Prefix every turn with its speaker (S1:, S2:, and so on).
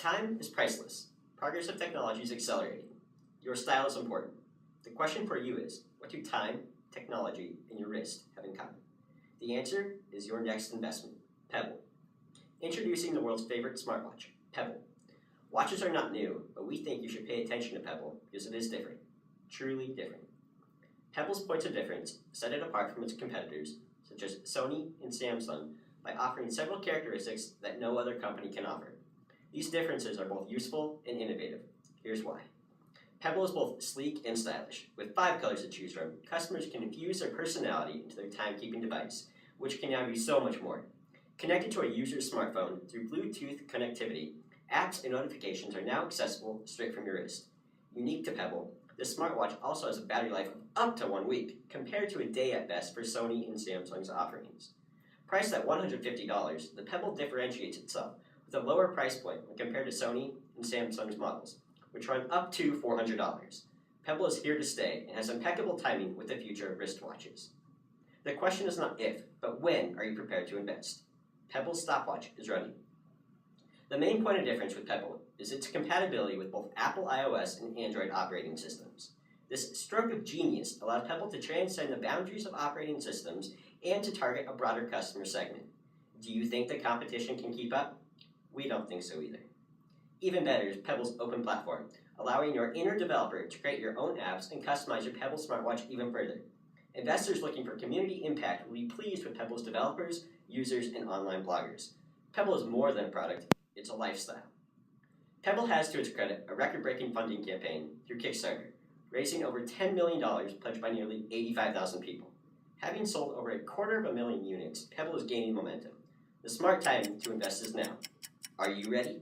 S1: Time is priceless. Progress of technology is accelerating. Your style is important. The question for you is, what do time, technology, and your wrist have in common? The answer is your next investment, Pebble. Introducing the world's favorite smartwatch, Pebble. Watches are not new, but we think you should pay attention to Pebble because it is different, truly different. Pebble's points of difference set it apart from its competitors, such as Sony and Samsung, by offering several characteristics that no other company can offer. These differences are both useful and innovative. Here's why. Pebble is both sleek and stylish. With 5 colors to choose from, customers can infuse their personality into their timekeeping device, which can now do so much more. Connected to a user's smartphone through Bluetooth connectivity, apps and notifications are now accessible straight from your wrist. Unique to Pebble, this smartwatch also has a battery life of up to 1 week, compared to a day at best for Sony and Samsung's offerings. Priced at $150, the Pebble differentiates itself with a lower price point when compared to Sony and Samsung's models, which run up to $400. Pebble is here to stay and has impeccable timing with the future of wristwatches. The question is not if, but when are you prepared to invest? Pebble's stopwatch is ready. The main point of difference with Pebble is its compatibility with both Apple iOS and Android operating systems. This stroke of genius allows Pebble to transcend the boundaries of operating systems and to target a broader customer segment. Do you think the competition can keep up? We don't think so either. Even better is Pebble's open platform, allowing your inner developer to create your own apps and customize your Pebble smartwatch even further. Investors looking for community impact will be pleased with Pebble's developers, users, and online bloggers. Pebble is more than a product, it's a lifestyle. Pebble has to its credit a record-breaking funding campaign through Kickstarter, raising over $10 million pledged by nearly 85,000 people. Having sold over 250,000 units, Pebble is gaining momentum. The smart time to invest is now. Are you ready?